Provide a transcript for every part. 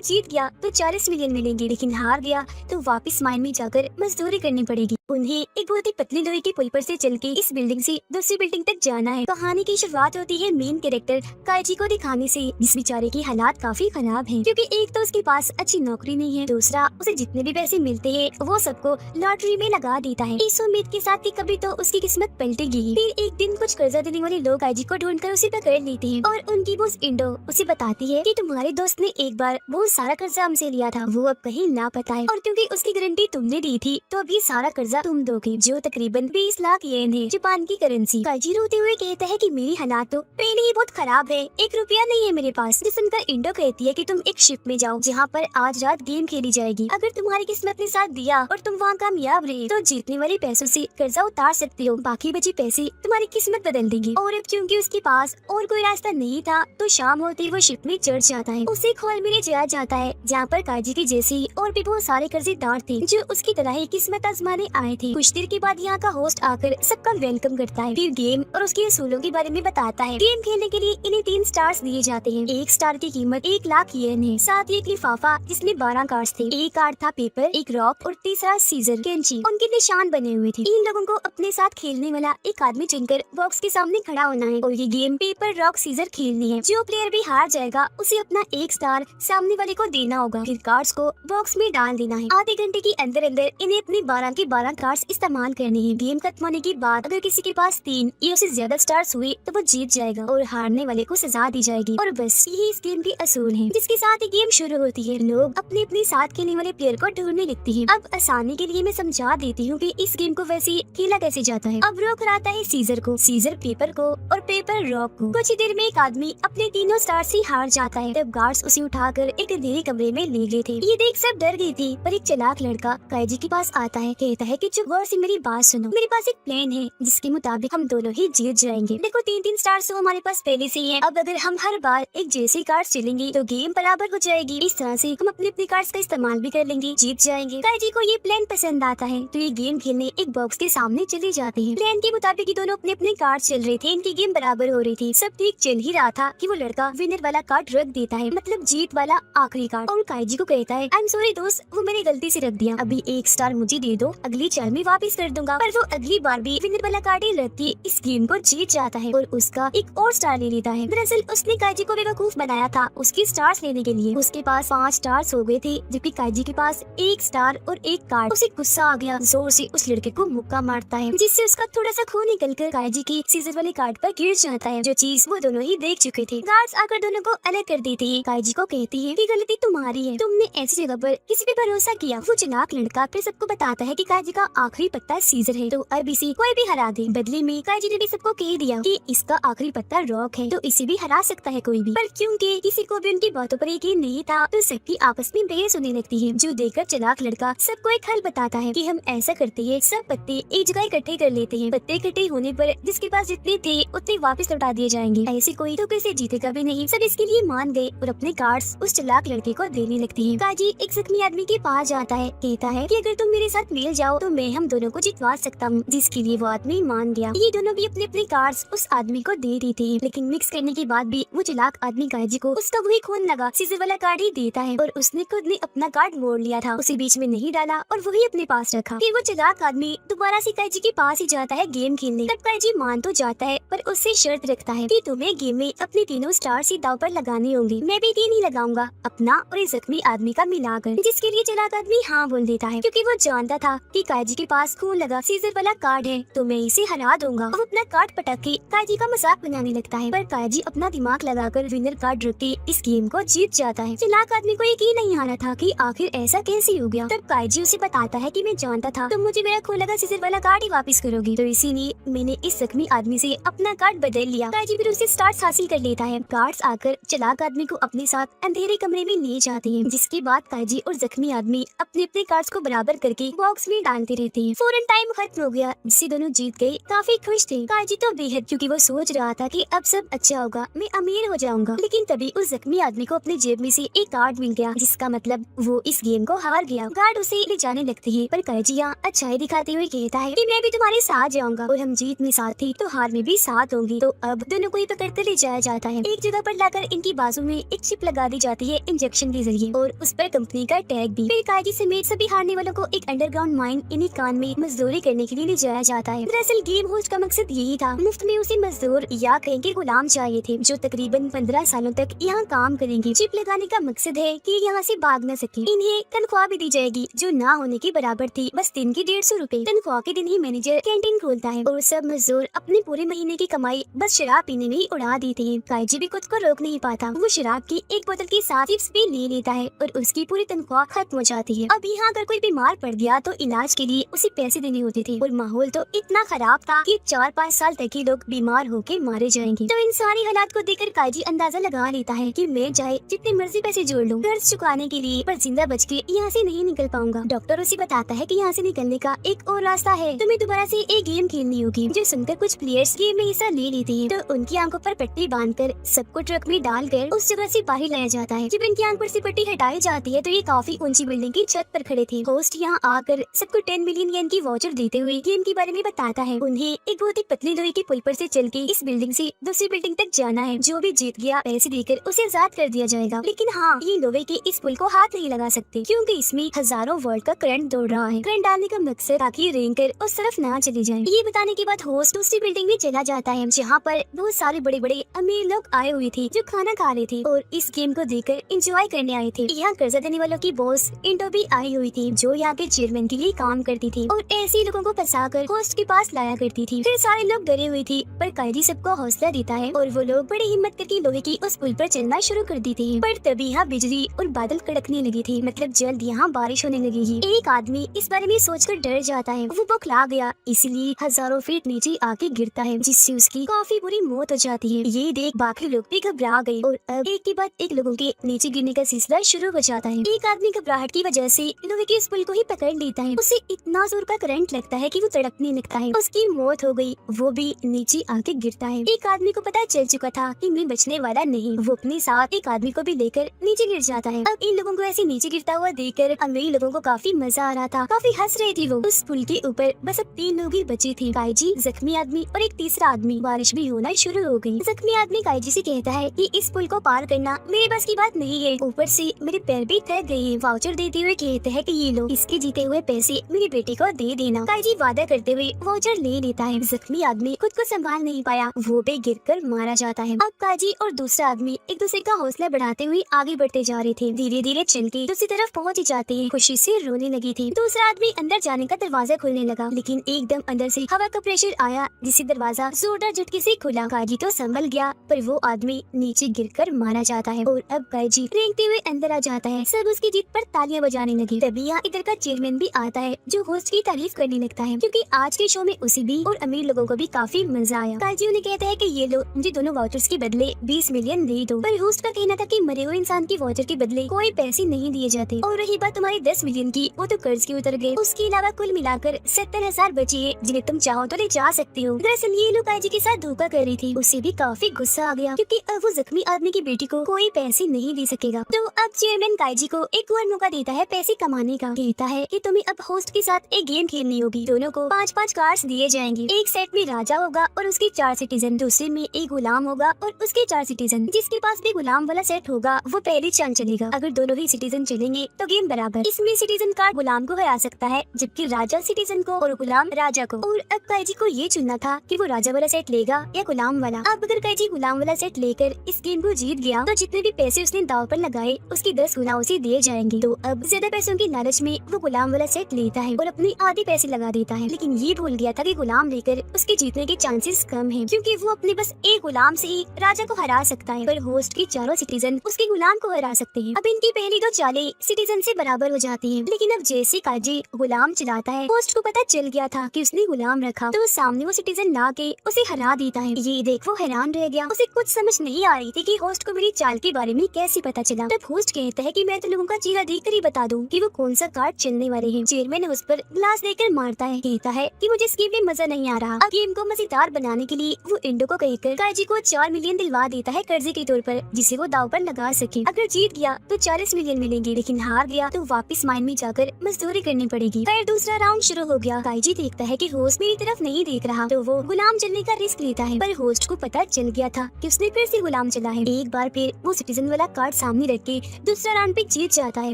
जीत गया तो 40 मिलियन मिलेंगे, लेकिन हार गया तो वापस माइन में जाकर मजदूरी करनी पड़ेगी। उन्हें एक बहुत ही पतली लोहे के पुल पर से चल के इस बिल्डिंग से दूसरी बिल्डिंग तक जाना है। कहानी की शुरुआत होती है मेन कैरेक्टर काइजी को दिखाने से, जिस बेचारे की हालात काफी खराब हैं, क्योंकि एक तो उसके पास अच्छी नौकरी नहीं है, दूसरा उसे जितने भी पैसे मिलते हैं वो सबको लॉटरी में लगा देता है, इस उम्मीद के साथ कि कभी तो उसकी किस्मत पलटेगी। फिर एक दिन कुछ कर्जा देने वाले लोग काइजी को ढूंढकर उसे पकड़ लेते हैं और उनकी बॉस इंडो उसे बताती है कि तुम्हारे दोस्त ने एक बार बहुत सारा कर्जा हमसे लिया था, वो अब कहीं लापता है, और क्योंकि उसकी गारंटी तुमने दी थी तो अब ये सारा कर्जा तुम दोगे, जो तकरीबन 20 लाख येन है, जापान की करेंसी। काइजी रोते हुए कहता है कि मेरी हालात तो पहले ही बहुत खराब है, 1 रुपया नहीं है मेरे पास। जो सुनकर इंडो कहती है कि तुम एक शिप में जाओ जहाँ पर आज रात गेम खेली जाएगी, अगर तुम्हारी किस्मत ने साथ दिया और तुम वहाँ कामयाब रहे तो जीतने वाले पैसों से कर्जा उतार सकते हो, बाकी बचे पैसे तुम्हारी किस्मत बदल देंगे। और अब क्योंकि उसके पास और कोई रास्ता नहीं था तो शाम होते ही वो शिप में चढ़ जाता है। उसे एक हॉल में ले जाया जाता है जहाँ पर काइजी के जैसे और भी बहुत सारे कर्जेदार थे जो उसकी तरह ही किस्मत आजमाने आए थे। कुछ देर के बाद यहाँ का होस्ट आकर सबका वेलकम करता है, फिर गेम और उसके असूलों के बारे में बताता है। गेम खेलने के लिए इन्हें 3 स्टार्स दिए जाते हैं। 1 स्टार की कीमत 1 लाख येन है, साथ ही एक लिफाफा जिसमें 12 कार्ड्स थे, एक कार्ड था पेपर, एक रॉक और तीसरा सीजर कैंची। उनके निशान बने हुए थे। इन लोगों को अपने साथ खेलने वाला एक आदमी चुनकर बॉक्स के सामने खड़ा होना है और ये गेम पेपर रॉक सीजर खेलनी है। जो प्लेयर भी हार जाएगा उसे अपना 1 स्टार सामने वाले को देना होगा, फिर कार्ड्स को बॉक्स में डाल देना है। आधे घंटे के अंदर अंदर इन्हें अपने 12 के 12 कार्ड्स इस्तेमाल करने हैं। गेम खत्म होने के बाद अगर किसी के पास 3 या उससे ज्यादा स्टार्स हुए तो वो जीत जाएगा और हारने वाले को सजा दी जाएगी। और बस यही इस गेम के असूल हैं, जिसके साथ ही गेम शुरू होती है। लोग अपने अपने साथ खेलने वाले प्लेयर को ढूंढने लगते हैं। अब आसानी के लिए मैं समझा देती हूँ कि इस गेम को वैसे खेला कैसे जाता है। अब रॉक कराता है सीजर को, सीजर पेपर को और पेपर रॉक को। कुछ ही देर में एक आदमी अपने तीनों स्टार से हार जाता है। तब गार्ड्स उसे उठाकर एक अंधेरे कमरे में ले गए थे। ये देख सब डर गई थी, पर एक चालाक लड़का काइजी के पास आता है, कहता है कि चुप गौर से मेरी बात सुनो, मेरे पास एक प्लान है जिसके मुताबिक हम दोनों ही जीत जाएंगे। देखो 3-3 स्टार्स तो हमारे पास पहले से ही है, अब अगर हम हर बार एक जैसे कार्ड चलेंगे तो गेम बराबर हो जाएगी। इस तरह से हम अपने अपने कार्ड्स का इस्तेमाल भी कर लेंगे, जीत जाएंगे। काइजी को ये प्लान पसंद आता है तो ये गेम खेलने एक बॉक्स के सामने चले जाते हैं। प्लान के मुताबिक दोनों अपने अपने कार्ड चल रहे थे, इनकी गेम बराबर हो रही थी, सब ठीक चल ही रहा था कि वो लड़का विनर वाला कार्ड रख देता है, मतलब जीत वाला आखिरी कार्ड, और काइजी को कहता है आई एम सॉरी दोस्त, वो मैंने गलती से रख दिया, अभी 1 स्टार मुझे दे दो, अगली चाल में वापस कर दूंगा। पर वो अगली बार भी विनर वाला कार्ड ही रख के इस गेम को जीत जाता है और उसका एक और स्टार ले लेता है। दरअसल उसने काइजी को बेवकूफ बनाया था उसके स्टार्स लेने के लिए। उसके पास 5 स्टार्स हो गए थे जबकि काइजी के पास 1 स्टार और 1 कार्ड। उसे गुस्सा आ गया, जोर से उस लड़के को मुक्का मारता है जिससे उसका थोड़ा सा खून निकलकर काइजी की सीजर वाले कार्ड पर गिर जाता है, जो चीज वो दोनों ही देख चुके थे। गार्ड्स आकर दोनों को अलग कर देते हैं। काइजी को कहती है कि गलती तुम्हारी है, तुमने ऐसी जगह पर किसी पे भरोसा किया। वो चालाक लड़का फिर सबको बताता है कि काइजी का आखिरी पत्ता सीजर है तो अब इसे कोई भी हरा दे। बदले में काइजी ने भी सबको कह दिया कि इसका आखिरी पत्ता रॉक है तो इसे भी हरा सकता है कोई भी। पर क्योंकि किसी को भी उनकी बातों पर यकीन नहीं था तो सबकी आपस में बहस होने लगती है, जो देखकर चालाक लड़का सबको एक हल बताता है कि हम ऐसा करते हैं, सब पत्ते एक जगह इकट्ठे कर लेते हैं, पत्ते इकट्ठे होने पर जिसके पास जितने थे उतने वापस लौटा दिए जाएंगे, ऐसे कोई तो कैसे जीतेगा भी नहीं। सब इसके लिए मान गए और अपने कार्ड्स उस चालाक लड़के को देने लगते हैं। काइजी एक जख्मी आदमी के पास जाता है, कहता है कि अगर तुम मेरे साथ मिल जाओ तो मैं हम दोनों को जितवा सकता हूँ, जिसके लिए वो आदमी मान गया। ये दोनों भी अपने अपने कार्ड्स उस आदमी को दे देते हैं, लेकिन मिक्स करने के बाद भी वो चालाक आदमी काइजी को उसका वही खून लगा सीजर वाला कार्ड ही देता है और उसने खुद ने अपना कार्ड मोड़ लिया था, उसे बीच में नहीं डाला और वही अपने पास रखा। फिर वो चालाक आदमी दोबारा से काइजी के पास ही जाता है गेम खेलने। तब काइजी मान तो जाता है पर उससे शर्त रखता है कि तुम्हें गेम में अपने तीनों स्टार ही दाव पर लगाने होंगे। मैं भी 3 ही लगाऊंगा, अपना और इस जख्मी आदमी का मिलाकर, जिसके लिए चालाक आदमी हाँ बोल देता है क्योंकि वो जानता था कि काइजी के पास खून लगा सीजर वाला कार्ड है तो मैं इसे हरा दूंगा। वो अपना कार्ड पटक के काइजी का मजाक बनाने लगता है, पर काइजी अपना दिमाग लगाकर विनर कार्ड रख के इस गेम को जीत जाता है। चालाक आदमी को यकीन नहीं आ रहा था कि आखिर ऐसा कैसे हो गया। तब काइजी उसे बताता है कि मैं जानता था तुम मुझे मेरा खून लगा सीजर वाला कार्ड ही वापस करोगी, तो इसीलिए मैंने इस जख्मी आदमी से अपना कार्ड बदल लिया। काइजी फिर उसे स्टार्स हासिल कर लेता है। गार्ड्स आकर चालाक आदमी को अपने साथ अंधेरे कमरे में ले जाते हैं, जिसके बाद काइजी और जख्मी आदमी अपने अपने कार्ड्स को बराबर करके बॉक्स में डालते रहते हैं। फौरन टाइम खत्म हो गया, जिससे दोनों जीत गए। काफी खुश थे काइजी तो बेहद, क्योंकि वो सोच रहा था कि अब सब अच्छा होगा, मैं अमीर हो जाऊंगा। लेकिन तभी उस जख्मी आदमी को अपने जेब में से एक कार्ड मिल गया, जिसका मतलब वो इस गेम को हार गया। गार्ड उसे ले जाने लगते हैं, पर काइजी यहाँ अच्छाई दिखाते हुए कहता है कि मैं भी तुम्हारे साथ जाऊंगा और हम जीत में साथ थी तो हार में भी साथ होंगी। तो अब दोनों को ही पकड़ कर ले जाया जाता है। एक जगह पर लाकर इनकी बाजू में एक चिप लगा दी जाती है इंजेक्शन के जरिए और उस पर कंपनी का टैग भी। फिर काजी समेत सभी हारने वालों को एक अंडरग्राउंड माइन इन्हीं कान में मजदूरी करने के लिए ले जाया जाता है। दरअसल गेम होस्ट का मकसद यही था, मुफ्त में उसे मजदूर या कहीं के गुलाम चाहिए थे जो तकरीबन 15 सालों तक यहाँ काम करेंगे। चिप लगाने का मकसद है कि यहाँ से भाग न सके। इन्हें तनख्वाह भी दी जाएगी जो ना होने के बराबर थी, बस दिन की 150 रूपए। तनख्वाह के दिन ही मैनेजर कैंटीन खोलता है और सब मजदूर अपने पूरे महीने की कमाई बस शराब पीने में ही उड़ा देते हैं। काजी भी खुद को रोक नहीं पाता, वो शराब की एक बोतल के साथ चिप्स भी ले लेता है और उसकी पूरी तनख्वाह खत्म हो जाती है। अब यहाँ अगर कोई बीमार पड़ गया तो इलाज के लिए उसे पैसे देने होते थे और माहौल तो इतना खराब था कि 4-5 साल तक ही लोग बीमार होके मारे जाएंगे। तो इन सारी हालात को देखकर काजी अंदाजा लगा लेता है कि मैं चाहे जितने मर्जी पैसे जोड़ लूं कर्ज चुकाने के लिए, पर जिंदा बच के यहाँ से नहीं निकल पाऊंगा। डॉक्टर उसे बताता है कि यहाँ से निकलने का एक और रास्ता है, तुम्हें दोबारा से एक गेम खेलनी होगी। जो सुनकर कुछ प्लेयर्स गेम में हिस्सा ले लेते हैं तो उनकी आंखों पर पट्टी बांधकर सबको ट्रक में डालकर उस जगह से बाहर लाया जाता है। जब इनकी आंख पर से पट्टी हटाई जाती है तो ये काफी ऊंची बिल्डिंग की छत पर खड़े थे। होस्ट यहाँ आकर सबको 10 मिलियन येन की वाउचर देते हुए गेम के बारे में बताता है। उन्हें एक बहुत ही पतली लोहे के पुल पर से चल के इस बिल्डिंग से दूसरी बिल्डिंग तक जाना है। जो भी जीत गया पैसे देकर उसे आजाद कर दिया जाएगा। लेकिन हाँ, ये लोहे के इस पुल को हाथ नहीं लगा सकते क्योंकि इसमें हजारों वोल्ट का करंट दौड़ रहा है। करंट डालने का मकसद ताकि रेंग कर उस तरफ ना चले जाए। ये बताने के बाद होस्ट दूसरी बिल्डिंग में चला जाता है जहाँ पर बहुत सारे बड़े बड़े अमीर लोग आए हुए थे जो खाना खा रहे थे और इस गेम को देखकर एंजॉय करने आए थे। यहाँ कर्जा देने वालों की बॉस इंडो भी आई हुई थी जो यहाँ के चेयरमैन के लिए काम करती थी और ऐसे लोगों को फंसाकर होस्ट के पास लाया करती थी। फिर सारे लोग डरे हुए थे पर कायदी सबको हौसला देता है और वो लोग बड़ी हिम्मत करके लोहे की उस पुल पर चलना शुरू कर देते हैं। पर तभी यहाँ बिजली और बादल कड़कने लगे थे, मतलब जल्द यहाँ बारिश होने लगेगी। एक आदमी इस बारे में सोचकर डर जाता है, वो बौखला गया इसलिए हजारों फीट नीचे आके गिरता है जिससे उसकी काफी बुरी मौत हो जाती है। ये देख बाकी लोग भी घबरा गए और अब एक के बाद एक लोगों के नीचे गिरने का सिलसिला शुरू हो जाता है। एक आदमी घबराहट की वजह से लोहे के इस पुल को ही पकड़ लेता है। उसे इतना जोर का करंट लगता है कि वो तड़पने लगता है। उसकी मौत हो गई, वो भी नीचे आके गिरता है। एक आदमी को पता चल चुका था कि मैं बचने वाला नहीं, वो अपने साथ एक आदमी को भी लेकर नीचे गिर जाता है। अब इन लोगों को ऐसे नीचे गिरता हुआ देखकर अमीर लोगों को काफी मजा आ रहा था, काफी हंस रहे थे वो। उस पुल के ऊपर बस अब 3 लोग ही बचे थे, काईजी, जख्मी आदमी और एक तीसरा आदमी। बारिश भी होना शुरू हो गई। जख्मी आदमी काईजी से कहता है कि इस पुल को पार करना मेरे बस की बात नहीं है, ऊपर से मेरे पैर भी थक गए हैं। वाउचर देते हुए कहते हैं कि ये लो, इसके जीते हुए पैसे मेरे बेटे को दे देना। काईजी वादा करते हुए वाउचर ले लेता है। जख्मी आदमी खुद को संभाल नहीं पाया, वो भी गिरकर मारा जाता है। अब काईजी और दूसरा आदमी एक दूसरे का हौसला बढ़ाते हुए आगे बढ़ते जा रहे थे। धीरे धीरे चल के दूसरी तरफ पहुँच जाते हैं। खुशी से रोने लगी थी। दूसरा आदमी अंदर जाने का दरवाजा खोलने लगा लेकिन एकदम अंदर से हवा का प्रेशर आया जिससे दरवाजा जोरदार झटके से खुला। काईजी तो संभल गया पर वो आदमी नीचे गिरकर मारा जाता है और अब काईजी रेंगते हुए अंदर आ जाता है। सब उसकी जीत पर तालियां बजाने लगी। तभी यहाँ इधर का चेयरमैन भी आता है जो होस्ट की तारीफ करने लगता है क्योंकि आज के शो में उसे भी और अमीर लोगों को भी काफी मजा आया। काईजी उन्हें कहता है कि ये लो, मुझे दोनों वाउचर्स के बदले 20 मिलियन दे दो। पर होस्ट का कहना था कि मरे हुए इंसान की वाउचर के बदले कोई पैसे नहीं दिए जाते। और रही बात तुम्हारी 10 मिलियन की, वो तो कर्ज के उतर गए। उसके अलावा कुल मिलाकर 70,000 बचे हैं जिन्हें तुम चाहो तो ले जा सकते हो। दरअसल ये लोग काईजी के साथ धोखा कर रही थी। उसे भी काफी गुस्सा आ गया क्योंकि अब वो जख्मी आदमी की बेटी को कोई पैसे नहीं दे सकेगा। तो अब चेयरमैन काईजी को एक और मौका देता है पैसे कमाने का। कहता है कि तुम्हें अब होस्ट के साथ एक गेम खेलनी होगी। दोनों को 5-5 कार्ड्स दिए जाएंगे। एक सेट में राजा होगा और उसके 4 सिटीजन, दूसरे में एक गुलाम होगा और उसके 4 सिटीजन। जिसके पास भी गुलाम वाला सेट होगा वो पहले चल चलेगा। अगर दोनों ही सिटीजन चलेंगे तो गेम बराबर। इसमें सिटीजन कार्ड गुलाम को हरा सकता है जबकि राजा सिटीजन को और गुलाम राजा को। और अब काईजी को ये चुनना था कि वो राजा वाला सेट लेगा या गुलाम वाला। अब अगर काईजी गुलाम वाला सेट लेकर इस गेम को जीत गया तो जितने भी पैसे उसने दाव पर लगाए उसके 10 गुना उसे दिए जाएंगे। तो अब ज्यादा पैसों की लालच में वो गुलाम वाला सेट लेता है और अपने आधे पैसे लगा देता है। लेकिन ये भूल गया था कि गुलाम लेकर उसके जीतने के चांसेस कम हैं क्योंकि वो अपने बस एक गुलाम से ही राजा को हरा सकता है पर होस्ट के 4 सिटीजन उसके गुलाम को हरा सकते हैं। अब इनकी पहली 2 चालें सिटीजन से बराबर हो जाती हैं। लेकिन अब जैसे काईजी गुलाम चलाता है, होस्ट को पता चल गया था कि उसने गुलाम रखा तो सामने वो सिटीजन ला के उसे हरा देता है। ये देख वो हैरान रह गया। उसे कुछ समझ नहीं आ रही थी कि होस्ट को मेरी चाल के बारे में कैसे पता चला। तब होस्ट कहता है कि मैं तो लोगों का चेहरा देखकर ही बता दूं कि वो कौन सा कार्ड चलने वाले हैं। चेयरमैन उस पर ग्लास देकर मारता है। कहता है कि मुझे इस गेम में मजा नहीं आ रहा। अब गेम को मजेदार बनाने के लिए वो इंडो को कहकर काईजी को 4 मिलियन दिलवा देता है कर्जे के तौर पर जिसे वो दाव पर लगा सके। अगर जीत गया तो 40 मिलियन मिलेंगे, लेकिन हार गया तो वापस माइन में जाकर मजदूरी करनी पड़ेगी। फिर दूसरा राउंड शुरू हो गया। काईजी देखता है कि होस्ट मेरी तरफ नहीं देख रहा तो वो गुलाम चलने का रिस्क लेता है। पर होस्ट को पता चल गया था कि उसने फिर से गुलाम चला है। एक बार फिर वो सिटीजन वाला कार्ड सामने रख के दूसरा राउंड पे जीत जाता है।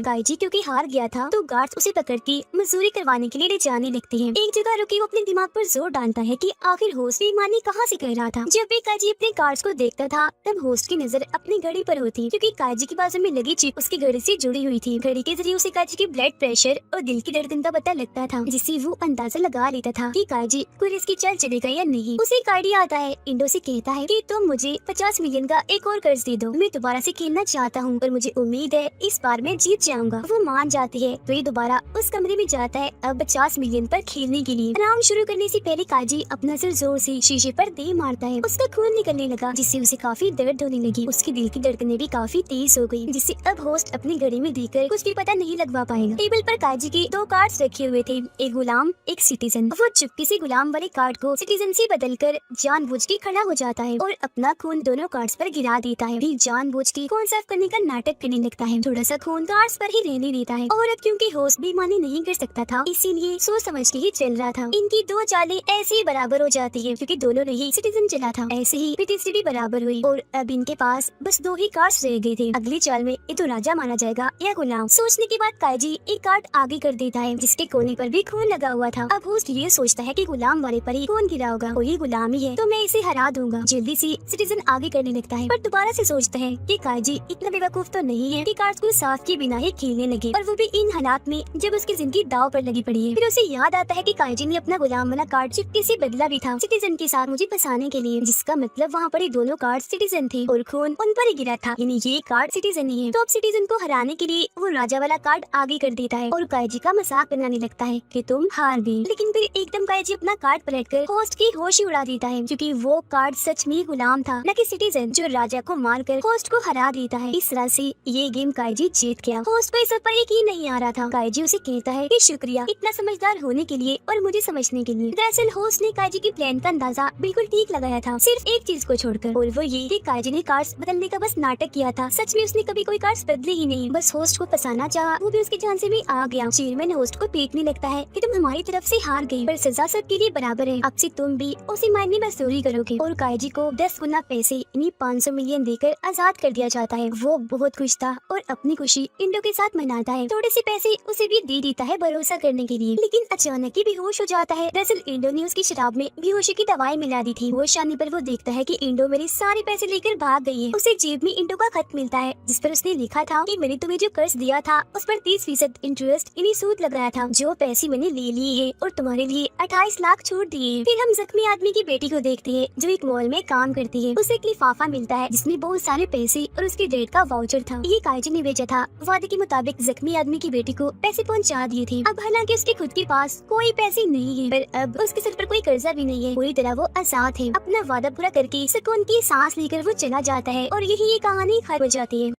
काइजी क्योंकि हार गया था तो गार्ड्स उसे पकड़ के मजदूरी करवाने के लिए ले जाने लगते हैं। एक जगह रुके वो अपने दिमाग पर जोर डालता है कि आखिर होस्ट बेईमानी कहाँ से कर रहा था। जब भी काइजी अपने गार्ड्स को देखता था तब होस्ट की नजर अपनी घड़ी पर होती, क्योंकि काइजी की बाजू में लगी चिप उसकी घड़ी से जुड़ी हुई थी। घड़ी के जरिए उसे काइजी की ब्लड प्रेशर और दिल की धड़कन का पता लगता था, जिससे वो अंदाजा लगा लेता था कि काइजी कोई रिस्क चल चलेगा या नहीं। उसे एक आइडिया आता है। इंडो से कहता है कि तुम मुझे 50 मिलियन का एक और कर्ज दे दो, मैं दोबारा से खेलना चाहता हूँ और मुझे उम्मीद है इस बार मैं जीत जाऊंगा। वो मान जाती है तो ये दोबारा उस कमरे में जाता है अब 50 मिलियन पर खेलने के लिए। राउंड शुरू करने से पहले काइजी अपना सिर जोर से शीशे पर दे मारता है। उसका खून निकलने लगा जिससे उसे काफी दर्द होने लगी। उसकी दिल की धड़कनें भी काफी तेज हो गई, जिससे अब होस्ट अपनी घड़ी में देखकर कुछ भी पता नहीं लगवा पाएगा। टेबल पर काइजी के 2 कार्ड्स रखे हुए थे, एक गुलाम एक सिटीजन। वो चुपके से गुलाम वाले कार्ड को सिटीजन से बदलकर जानबूझ के खड़ा हो जाता है और अपना खून दोनों कार्ड्स पर गिरा देता है। फिर जानबूझ के खून साफ करने का नाटक करने लगता है। थोड़ा सा खून कार्ड्स पर ही रहने देता है और अब क्योंकि होस्ट बेईमानी नहीं कर सकता था इसीलिए सोच समझ के ही चल रहा था। इनकी 2 चालें ऐसे ही बराबर हो जाती है क्योंकि दोनों ने ही सिटीजन चला था। ऐसे ही तीसरी भी बराबर हुई और अब इनके पास बस 2 ही कार्ड्स रह गए थे। अगली चाल में ये तो राजा माना जाएगा या गुलाम। सोचने के बाद काइजी एक कार्ड आगे कर देता है जिसके कोने पर भी खून लगा हुआ था। अब होस्ट ये सोचता है कि गुलाम वाले पर ही खून गिरा होगा और ये गुलाम ही है तो मैं इसे हरा दूंगा। जल्दी से सिटीजन आगे करने लगता है पर दोबारा से सोचता है कि काइजी इतना बेवकूफ तो नहीं है कि कार्ड्स को साफ किए बिना ही खेलने लगे, और वो भी इन हालात में जब उसकी जिंदगी दाव पर लगी पड़ी है। फिर उसे याद आता है कि काइजी ने अपना गुलाम वाला कार्ड चुपके से बदला भी था सिटीजन के साथ मुझे फंसाने के लिए, जिसका मतलब वहाँ पर दोनों कार्ड सिटीजन थे और खून उन पर ही गिरा था, यानी ये कार्ड सिटीजन ही है। तो अब सिटीजन को हराने के लिए वो राजा वाला कार्ड आगे कर देता है और काइजी का मजाक बनाने लगता है कि तुम हार गई। लेकिन फिर एकदम काइजी अपना कार्ड पलटकर होस्ट की होश ही उड़ा देता है, क्योंकि वो कार्ड सच में गुलाम था न कि सिटीजन, जो राजा को मारकर होस्ट को हरा देता है। इस तरह से ये गेम काइजी जीत गया। होस्ट को इस पर यकीन नहीं आ रहा था। काइजी उसे कहता है कि शुक्रिया इतना समझदार होने के लिए और मुझे समझने के लिए। दरअसल होस्ट ने काइजी की प्लान का अंदाजा बिल्कुल ठीक लगाया था, सिर्फ एक चीज को छोड़कर, और वो ये कि काइजी ने कार्ड्स बदलने का बस नाटक किया था। सच में उसने कभी कोई कार्ड्स बदले ही नहीं, बस होस्ट को फंसाना चाहा। वो भी उसकी जान से भी आ गया। चेयरमैन होस्ट को पीटने लगता है कि तुम हमारी तरफ से हार गई, पर सजा सबके लिए बराबर है। अब से तुम भी उसी मायने में मजदूरी करोगे। और काइजी को 10 गुना पैसे यानी 500 मिलियन देकर आजाद कर दिया जाता है। वो बहुत खुश था और अपनी खुशी इंडो के साथ मनाता है। थोड़े से पैसे उसे भी दे देता है भरोसा करने के लिए, लेकिन अचानक ही बेहोश हो जाता है। दरअसल इंडो ने उसकी शराब में बेहोशी की दवाई मिला दी थी। होश आने पर वो देखता है कि इंडो मेरे सारे पैसे लेकर भाग गई है। उसे जेब में इंडो का खत मिलता है जिस पर उसने लिखा था कि मैंने तुम्हें जो कर्ज दिया था उस पर 30% इंटरेस्ट यानी सूद लगाया था। जो पैसे मैंने ले लिए है और तुम्हारे लिए 28 लाख छोड़ दिए हैं। फिर हम जख्मी आदमी की बेटी को देखते हैं जो एक मॉल में काम करती है। उसे एक लिफाफा मिलता है जिसमें बहुत सारे पैसे और उसकी डेट का वाउचर था। ये काइजी ने भेजा था। वादे के मुताबिक जख्मी आदमी की बेटी को पैसे पहुंचा दिए थे। अब हालांकि उसके खुद के पास कोई पैसे नहीं है, पर अब उसके सर पर कोई कर्जा भी नहीं है। पूरी तरह वो आजाद है। अपना वादा पूरा करके सुकून की सांस लेकर वो चला जाता है और यही ये कहानी खत्म हो जाती है।